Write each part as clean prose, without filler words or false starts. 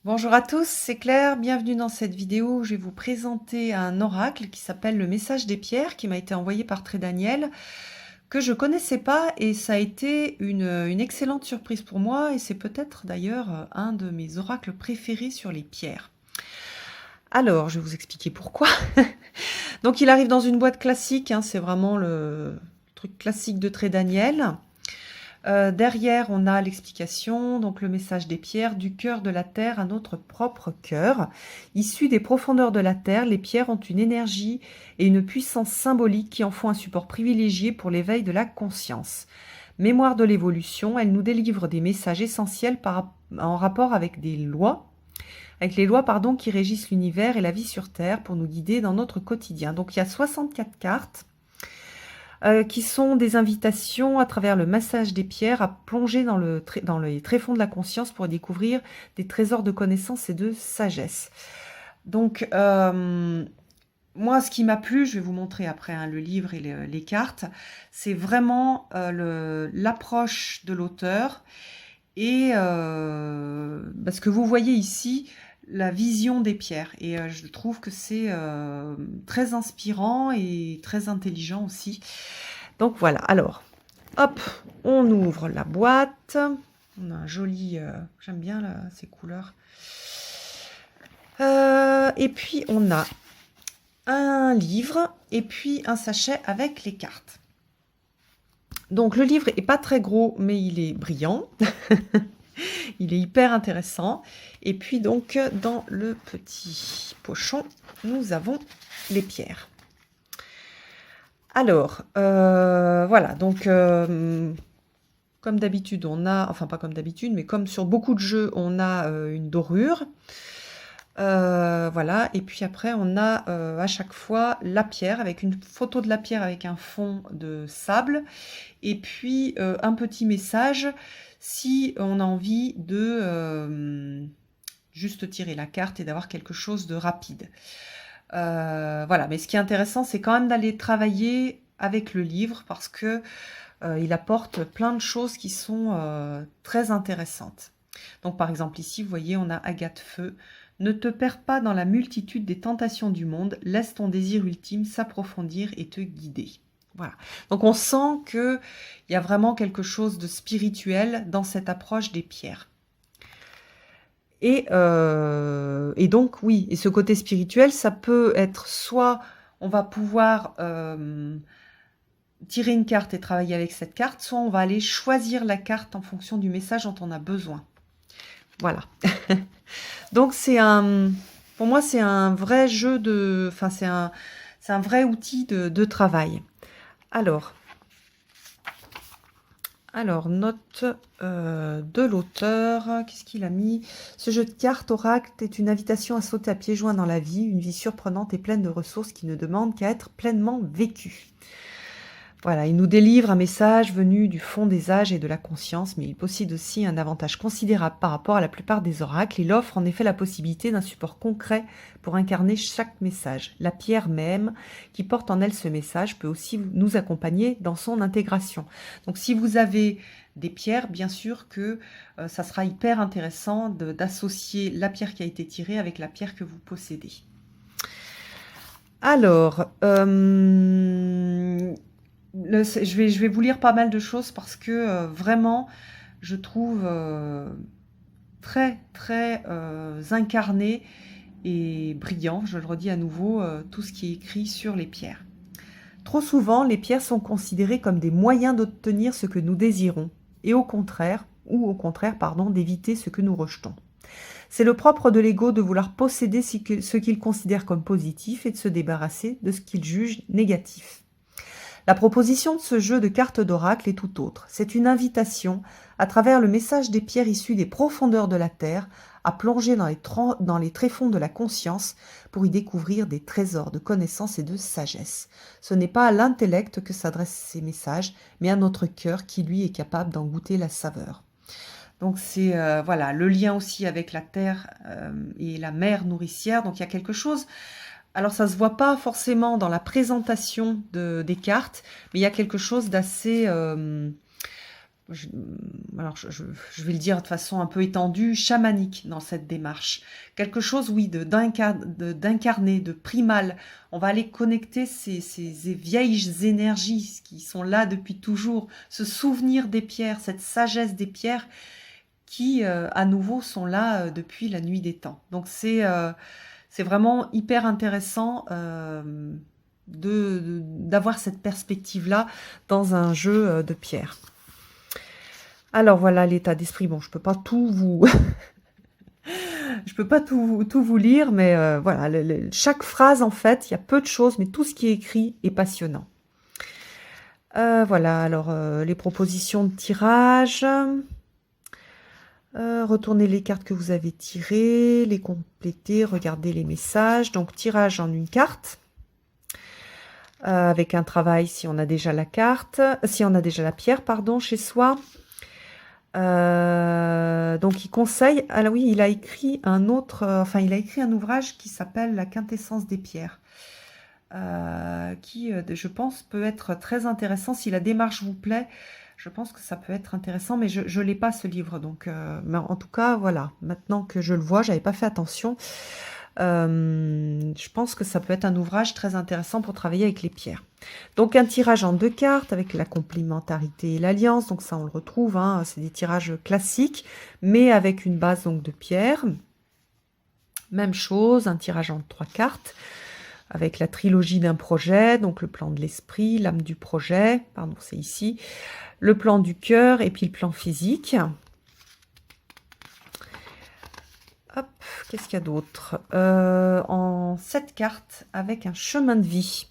Bonjour à tous, c'est Claire, bienvenue dans cette vidéo où je vais vous présenter un oracle qui s'appelle le message des pierres qui m'a été envoyé par Trédaniel, que je connaissais pas et ça a été une excellente surprise pour moi et c'est peut-être d'ailleurs un de mes oracles préférés sur les pierres. Alors, je vais vous expliquer pourquoi. Donc il arrive dans une boîte classique, hein, c'est vraiment le truc classique de Trédaniel. Derrière, on a l'explication, donc le message des pierres, du cœur de la terre à notre propre cœur. Issues des profondeurs de la terre, les pierres ont une énergie et une puissance symbolique qui en font un support privilégié pour l'éveil de la conscience. Mémoire de l'évolution, elles nous délivrent des messages essentiels en rapport avec les lois qui régissent l'univers et la vie sur Terre pour nous guider dans notre quotidien. Donc il y a 64 cartes. Qui sont des invitations à travers le massage des pierres à plonger dans les tréfonds de la conscience pour découvrir des trésors de connaissances et de sagesse. Donc, moi, ce qui m'a plu, je vais vous montrer après hein, le livre et les cartes, c'est vraiment l'approche de l'auteur et ce que vous voyez ici, la vision des pierres. Et je trouve que c'est très inspirant et très intelligent aussi. Donc voilà, alors, hop, on ouvre la boîte. On a un joli... j'aime bien là, ces couleurs. Et puis, on a un livre et puis un sachet avec les cartes. Donc, le livre n'est pas très gros, mais il est brillant. Il est hyper intéressant. Et puis donc, dans le petit pochon, nous avons les pierres. Alors, voilà, donc, comme d'habitude, on a, enfin pas comme d'habitude, mais comme sur beaucoup de jeux, on a une dorure. Voilà, et puis après, on a à chaque fois la pierre, avec une photo de la pierre avec un fond de sable, et puis un petit message si on a envie de juste tirer la carte et d'avoir quelque chose de rapide. Voilà, mais ce qui est intéressant, c'est quand même d'aller travailler avec le livre parce que il apporte plein de choses qui sont très intéressantes. Donc par exemple ici, vous voyez, on a Agathe Feu. Ne te perds pas dans la multitude des tentations du monde, laisse ton désir ultime s'approfondir et te guider. Voilà. Donc on sent qu'il y a vraiment quelque chose de spirituel dans cette approche des pierres. Et donc oui, et ce côté spirituel, ça peut être soit on va pouvoir tirer une carte et travailler avec cette carte, soit on va aller choisir la carte en fonction du message dont on a besoin. Voilà. Donc pour moi, c'est un vrai jeu de, enfin c'est un vrai outil de travail. Alors, note de l'auteur, qu'est-ce qu'il a mis? Ce jeu de cartes oracle est une invitation à sauter à pieds joints dans la vie, une vie surprenante et pleine de ressources qui ne demande qu'à être pleinement vécue. Voilà, il nous délivre un message venu du fond des âges et de la conscience, mais il possède aussi un avantage considérable par rapport à la plupart des oracles. Il offre en effet la possibilité d'un support concret pour incarner chaque message. La pierre même, qui porte en elle ce message, peut aussi nous accompagner dans son intégration. Donc si vous avez des pierres, bien sûr que ça sera hyper intéressant d'associer la pierre qui a été tirée avec la pierre que vous possédez. Alors, je vais vous lire pas mal de choses parce que vraiment, je trouve très, très incarné et brillant, je le redis à nouveau, tout ce qui est écrit sur les pierres. Trop souvent, les pierres sont considérées comme des moyens d'obtenir ce que nous désirons et au contraire, d'éviter ce que nous rejetons. C'est le propre de l'ego de vouloir posséder ce qu'il considère comme positif et de se débarrasser de ce qu'il juge négatif. La proposition de ce jeu de cartes d'oracle est tout autre. C'est une invitation, à travers le message des pierres issues des profondeurs de la terre, à plonger dans les tréfonds de la conscience pour y découvrir des trésors de connaissances et de sagesse. Ce n'est pas à l'intellect que s'adressent ces messages, mais à notre cœur qui, lui, est capable d'en goûter la saveur. Donc c'est voilà, le lien aussi avec la terre et la mer nourricière. Donc il y a quelque chose... Alors, ça ne se voit pas forcément dans la présentation des cartes, mais il y a quelque chose d'assez je, alors je vais le dire de façon un peu étendue, chamanique dans cette démarche. Quelque chose, oui, d'incarné, de primal. On va aller connecter ces vieilles énergies qui sont là depuis toujours, ce souvenir des pierres, cette sagesse des pierres qui, à nouveau, sont là depuis la nuit des temps. Donc c'est vraiment hyper intéressant d'avoir cette perspective-là dans un jeu de pierre. Alors voilà l'état d'esprit. Bon, je peux pas tout vous, je peux pas tout vous lire, mais voilà, chaque phrase en fait, il y a peu de choses, mais tout ce qui est écrit est passionnant. Voilà, alors les propositions de tirage. Retournez les cartes que vous avez tirées, les compléter, regardez les messages. Donc tirage en une carte. Avec un travail si on a déjà la carte, si on a déjà la pierre, pardon, chez soi. Donc il conseille, alors oui, il a écrit un autre, enfin il a écrit un ouvrage qui s'appelle La quintessence des pierres, qui je pense peut être très intéressant si la démarche vous plaît. Je pense que ça peut être intéressant, mais je l'ai pas ce livre, donc mais en tout cas voilà, maintenant que je le vois, j'avais pas fait attention. Je pense que ça peut être un ouvrage très intéressant pour travailler avec les pierres. Donc un tirage en 2 cartes avec la complémentarité et l'alliance, donc ça on le retrouve, hein, c'est des tirages classiques, mais avec une base donc de pierres. Même chose, un tirage en 3 cartes, avec la trilogie d'un projet, donc le plan de l'esprit, l'âme du projet, pardon c'est ici, le plan du cœur et puis le plan physique. Hop, qu'est-ce qu'il y a d'autre en 7 cartes avec un chemin de vie.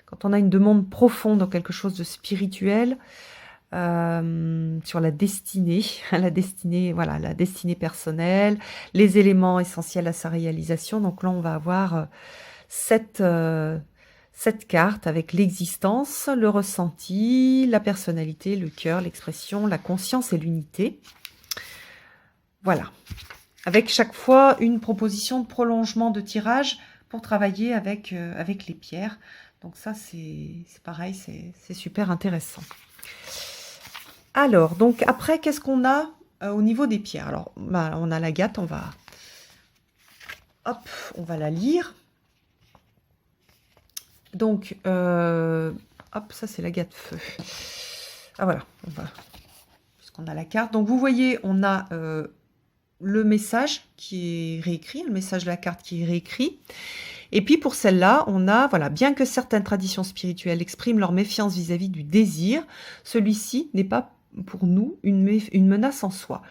Quand on a une demande profonde dans quelque chose de spirituel, sur la destinée, voilà, la destinée personnelle, les éléments essentiels à sa réalisation. Donc là, on va avoir cette carte avec l'existence, le ressenti, la personnalité, le cœur, l'expression, la conscience et l'unité. Voilà. Avec chaque fois une proposition de prolongement de tirage pour travailler avec les pierres. Donc ça, c'est pareil, c'est super intéressant. Alors, donc après, qu'est-ce qu'on a au niveau des pierres? Alors, bah, on a l'agate, on va la lire. Donc, hop, ça c'est l'agate feu. Ah voilà, puisqu'on a la carte. Donc vous voyez, on a le message qui est réécrit, le message de la carte qui est réécrit. Et puis pour celle-là, on a, voilà, bien que certaines traditions spirituelles expriment leur méfiance vis-à-vis du désir, celui-ci n'est pas pour nous une menace en soi.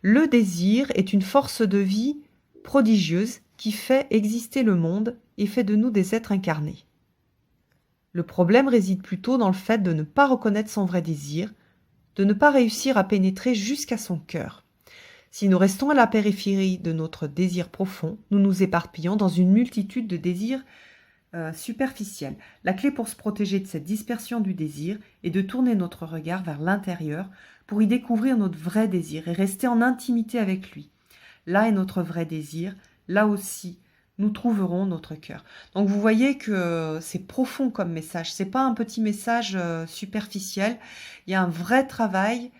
Le désir est une force de vie prodigieuse qui fait exister le monde et fait de nous des êtres incarnés. Le problème réside plutôt dans le fait de ne pas reconnaître son vrai désir, de ne pas réussir à pénétrer jusqu'à son cœur. Si nous restons à la périphérie de notre désir profond, nous nous éparpillons dans une multitude de désirs superficiels. La clé pour se protéger de cette dispersion du désir est de tourner notre regard vers l'intérieur pour y découvrir notre vrai désir et rester en intimité avec lui. Là est notre vrai désir, là aussi nous trouverons notre cœur. Donc vous voyez que c'est profond comme message, c'est pas un petit message superficiel, il y a un vrai travail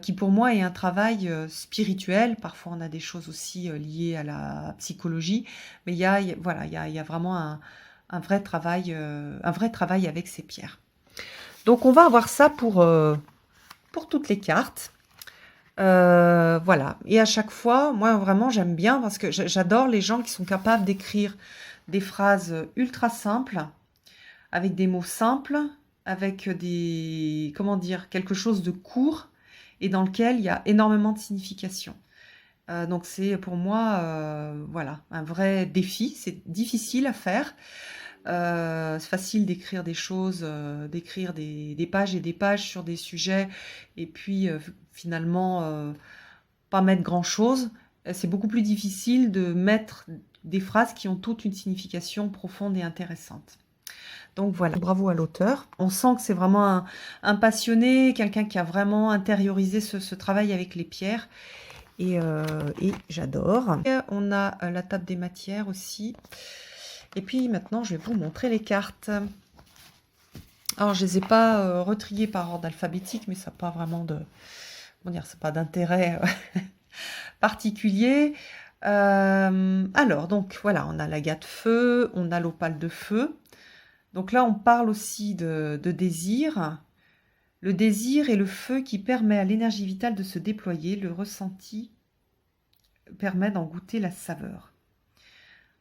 qui pour moi est un travail spirituel. Parfois on a des choses aussi liées à la psychologie, mais il y a vraiment un vrai travail avec ces pierres. Donc on va avoir ça pour toutes les cartes. Voilà, et à chaque fois, moi vraiment j'aime bien parce que j'adore les gens qui sont capables d'écrire des phrases ultra simples, avec des mots simples, avec des, comment dire, quelque chose de court et dans lequel il y a énormément de signification. Donc c'est pour moi voilà, un vrai défi, c'est difficile à faire. C'est facile d'écrire des choses, d'écrire des pages et des pages sur des sujets et puis finalement pas mettre grand chose. C'est beaucoup plus difficile de mettre des phrases qui ont toute une signification profonde et intéressante. Donc voilà, bravo à l'auteur. On sent que c'est vraiment un passionné, quelqu'un qui a vraiment intériorisé ce travail avec les pierres. Et j'adore. On a la table des matières aussi. Et puis maintenant, je vais vous montrer les cartes. Alors, je les ai pas retriés par ordre alphabétique, mais ça n'a pas vraiment de, comment dire, c'est pas d'intérêt particulier. Alors, donc voilà, on a l'agate feu, on a l'opale de feu. Donc là, on parle aussi de désir. Le désir est le feu qui permet à l'énergie vitale de se déployer. Le ressenti permet d'en goûter la saveur.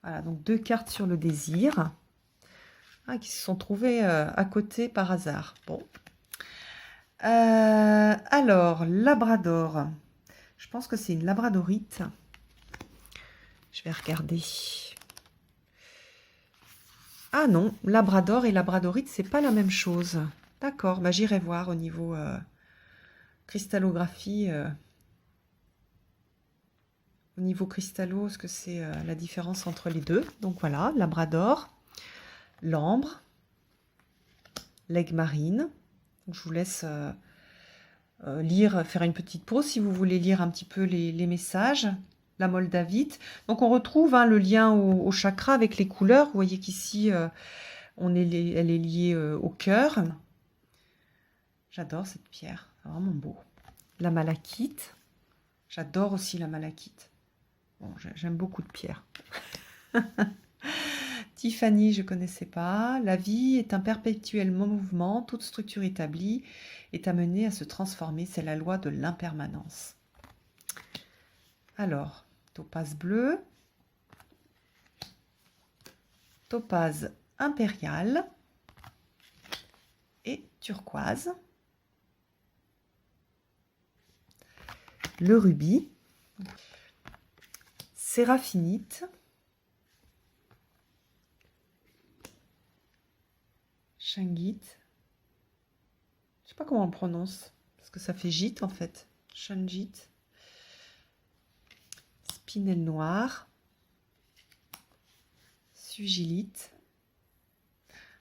Voilà, donc 2 cartes sur le désir. Ah, qui se sont trouvées à côté par hasard. Bon. Alors, Labrador. Je pense que c'est une labradorite. Je vais regarder. Ah non, Labrador et labradorite, c'est pas la même chose. D'accord, bah j'irai voir au niveau cristallographie. Au niveau cristallo, ce que c'est la différence entre les deux. Donc voilà, Labrador, l'ambre, l'aigle marine. Donc, je vous laisse lire, faire une petite pause si vous voulez lire un petit peu les messages. La moldavite. Donc on retrouve le lien au chakra avec les couleurs. Vous voyez qu'ici, elle est liée au cœur. J'adore cette pierre, c'est vraiment beau. La malachite. J'adore aussi la malachite. Bon, j'aime beaucoup de pierres. Tiffany, je ne connaissais pas. La vie est un perpétuel mouvement. Toute structure établie est amenée à se transformer. C'est la loi de l'impermanence. Alors, topaze bleu. Topaze impérial. Et turquoise. Le rubis. Séraphinite. Shungite. Je sais pas comment on prononce, parce que ça fait gîte en fait. Shungite. Spinel noir. Sugilite.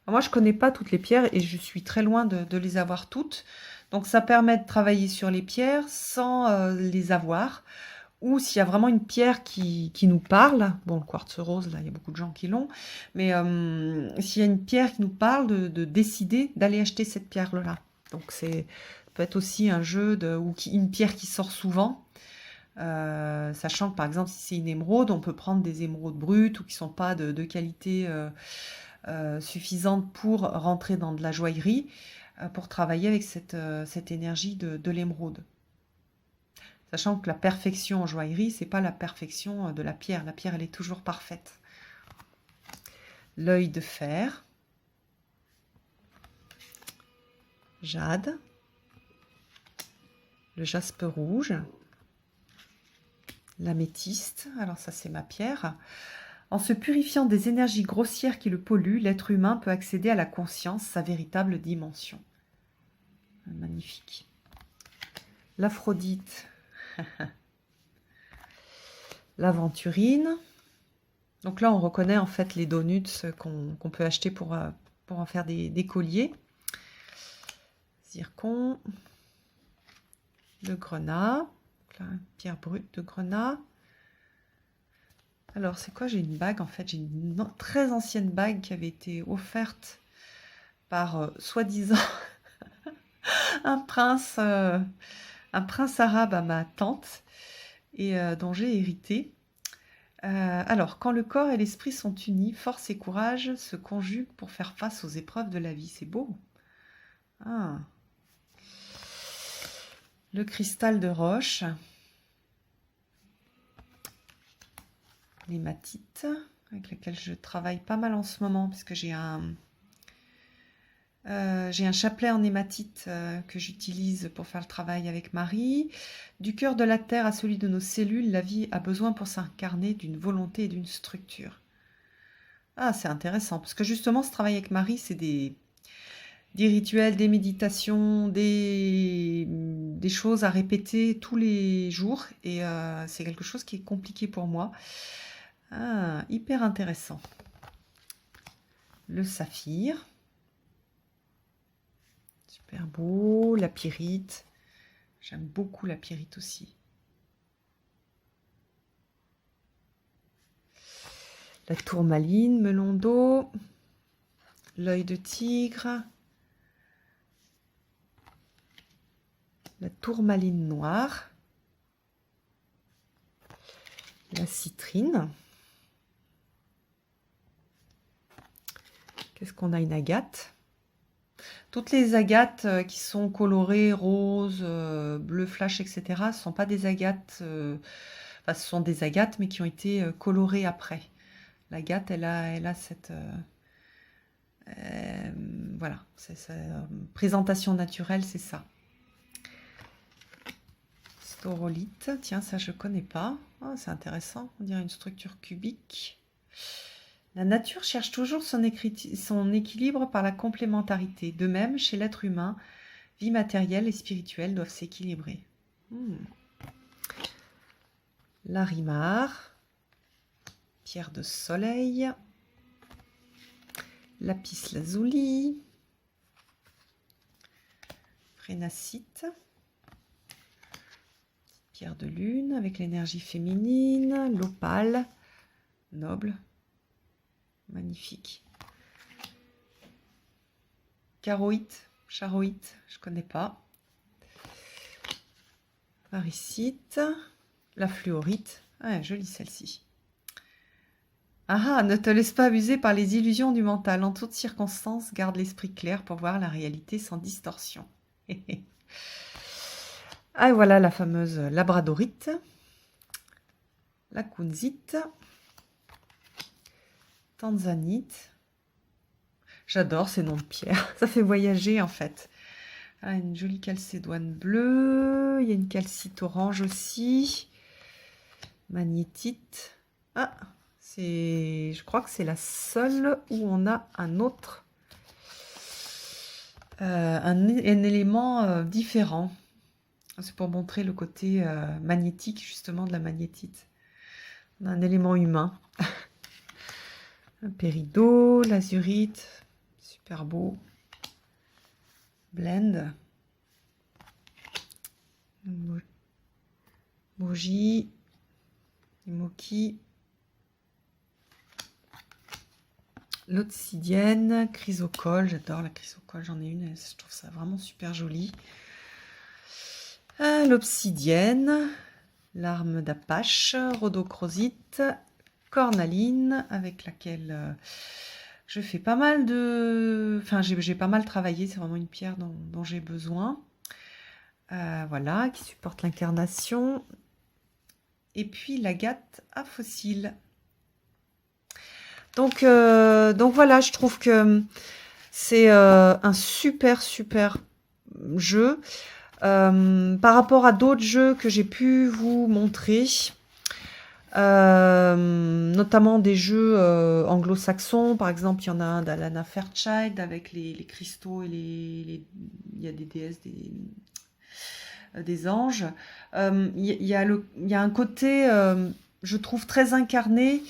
Alors moi, je connais pas toutes les pierres et je suis très loin de les avoir toutes. Donc, ça permet de travailler sur les pierres sans les avoir. Ou s'il y a vraiment une pierre qui nous parle, bon, le quartz rose, là, il y a beaucoup de gens qui l'ont, mais s'il y a une pierre qui nous parle, de décider d'aller acheter cette pierre-là. Donc, ça peut être aussi un jeu ou une pierre qui sort souvent, sachant que, par exemple, si c'est une émeraude, on peut prendre des émeraudes brutes ou qui ne sont pas de qualité suffisante pour rentrer dans de la joaillerie, pour travailler avec cette énergie de l'émeraude. Sachant que la perfection en joaillerie, c'est pas la perfection de la pierre. La pierre, elle est toujours parfaite. L'œil de fer. Jade. Le jaspe rouge. L'améthyste. Alors ça, c'est ma pierre. En se purifiant des énergies grossières qui le polluent, l'être humain peut accéder à la conscience, sa véritable dimension. Magnifique. L'aphrodite. L'aventurine. Donc là, on reconnaît en fait les donuts qu'on peut acheter pour en faire des colliers. Zircon. Le grenat. Là, pierre brute de grenat. Alors, c'est quoi? J'ai une bague, en fait. J'ai une très ancienne bague qui avait été offerte par, soi-disant, un prince arabe à ma tante et dont j'ai hérité. Alors, quand le corps et l'esprit sont unis, force et courage se conjuguent pour faire face aux épreuves de la vie. C'est beau. Ah. Le cristal de roche. L'hématite, avec laquelle je travaille pas mal en ce moment, parce que j'ai un chapelet en hématite que j'utilise pour faire le travail avec Marie. Du cœur de la terre à celui de nos cellules, la vie a besoin pour s'incarner d'une volonté et d'une structure. Ah, c'est intéressant, parce que justement, ce travail avec Marie, c'est des rituels, des méditations, des choses à répéter tous les jours, et c'est quelque chose qui est compliqué pour moi. Ah, hyper intéressant. Le saphir. Super beau. La pyrite. J'aime beaucoup la pyrite aussi. La tourmaline, melon d'eau. L'œil de tigre. la tourmaline noire, la citrine. Qu'est-ce qu'on a? Une agate. Toutes les agates qui sont colorées rose, bleu flash, etc., ce ne sont pas des agates, enfin, ce sont des agates, mais qui ont été colorées après. L'agate, elle a cette... voilà, présentation naturelle, c'est ça. Staurolite, tiens, ça je connais pas. Oh, c'est intéressant, on dirait une structure cubique. La nature cherche toujours son équilibre par la complémentarité. De même, chez l'être humain, vie matérielle et spirituelle doivent s'équilibrer. Larimar, pierre de soleil, lapis lazuli, phrénacite, pierre de lune avec l'énergie féminine, l'opale, noble, magnifique. Charoïte, charoïte, je connais pas. Varicite, la fluorite, ah, jolie celle-ci. Ah, ne te laisse pas abuser par les illusions du mental. En toutes circonstances, garde l'esprit clair pour voir la réalité sans distorsion. Ah, et voilà la fameuse labradorite, la kunzite, tanzanite. J'adore ces noms de pierres. Ça fait voyager en fait. Ah, une jolie calcédoine bleue. Il y a une calcite orange aussi. Magnétite. Ah, je crois que c'est la seule où on a un autre, un élément différent. C'est pour montrer le côté magnétique justement de la magnétite. On a un élément humain. Un péridot, l'azurite, super beau. Blend. Bougie. Moki. L'obsidienne, chrysocole, j'adore la chrysocole, j'en ai une, je trouve ça vraiment super joli. L'obsidienne, l'arme d'Apache, rhodochrosite, cornaline, avec laquelle je fais pas mal de... Enfin, j'ai pas mal travaillé, c'est vraiment une pierre dont j'ai besoin. Voilà, qui supporte l'incarnation. Et puis l'agate à fossiles. Donc voilà, je trouve que c'est un super jeu. Par rapport à d'autres jeux que j'ai pu vous montrer, notamment des jeux anglo-saxons, par exemple il y en a un d'Alana Fairchild avec les cristaux et il y a des déesses, des anges. Il y a un côté, je trouve, très incarné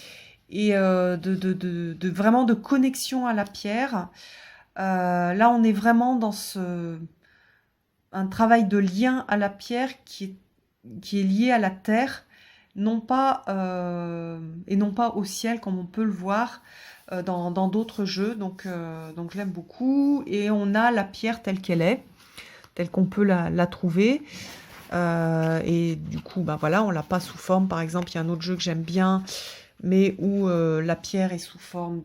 et vraiment de connexion à la pierre. Là, on est vraiment dans un travail de lien à la pierre qui est lié à la terre, non pas, et non pas au ciel, comme on peut le voir dans d'autres jeux. Donc je l'aime beaucoup. Et on a la pierre telle qu'elle est, telle qu'on peut la trouver. Et du coup, bah voilà, on l'a pas sous forme. Par exemple, il y a un autre jeu que j'aime bien, mais où la pierre est sous forme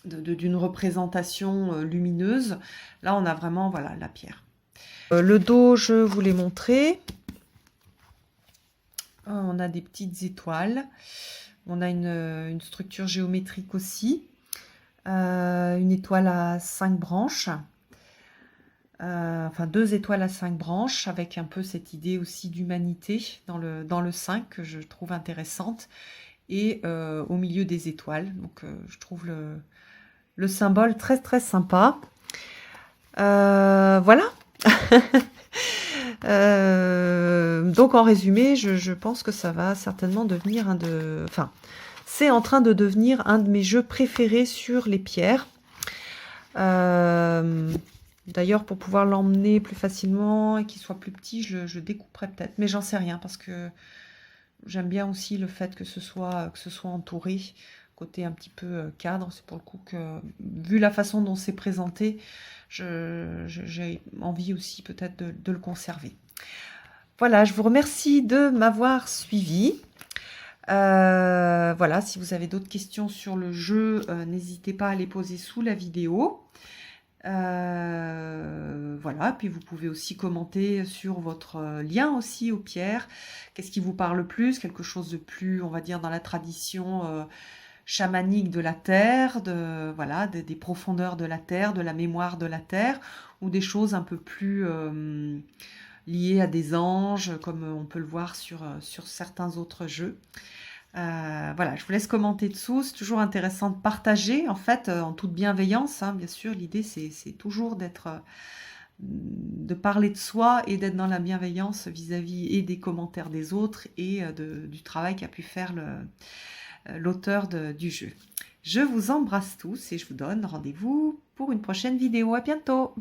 d'une représentation lumineuse. Là, on a vraiment, voilà, la pierre. Le dos, je vous l'ai montré. On a des petites étoiles. On a une structure géométrique aussi. Une étoile à 5 branches. Enfin 2 étoiles à 5 branches, avec un peu cette idée aussi d'humanité dans le 5 que je trouve intéressante, et au milieu des étoiles. Donc je trouve le symbole très sympa. Voilà. Donc en résumé, je pense que ça va certainement devenir enfin, c'est en train de devenir un de mes jeux préférés sur les pierres. D'ailleurs, pour pouvoir l'emmener plus facilement et qu'il soit plus petit, je découperai peut-être. Mais j'en sais rien parce que j'aime bien aussi le fait que ce soit entouré. côté un petit peu cadre, c'est pour le coup que, vu la façon dont c'est présenté, j'ai envie aussi peut-être de le conserver. Voilà, je vous remercie de m'avoir suivi. Voilà, si vous avez d'autres questions sur le jeu, n'hésitez pas à les poser sous la vidéo. Voilà, puis vous pouvez aussi commenter sur votre lien aussi aux pierres. Qu'est-ce qui vous parle le plus? Quelque chose de plus, on va dire, dans la tradition chamanique de la terre, voilà, des profondeurs de la terre, de la mémoire de la terre, ou des choses un peu plus liées à des anges, comme on peut le voir sur certains autres jeux. Voilà, je vous laisse commenter dessous. C'est toujours intéressant de partager, en fait, en toute bienveillance, hein, bien sûr. L'idée, c'est toujours de parler de soi et d'être dans la bienveillance vis-à-vis et des commentaires des autres et du travail qu'a pu faire l'auteur du jeu. Je vous embrasse tous et je vous donne rendez-vous pour une prochaine vidéo. À bientôt!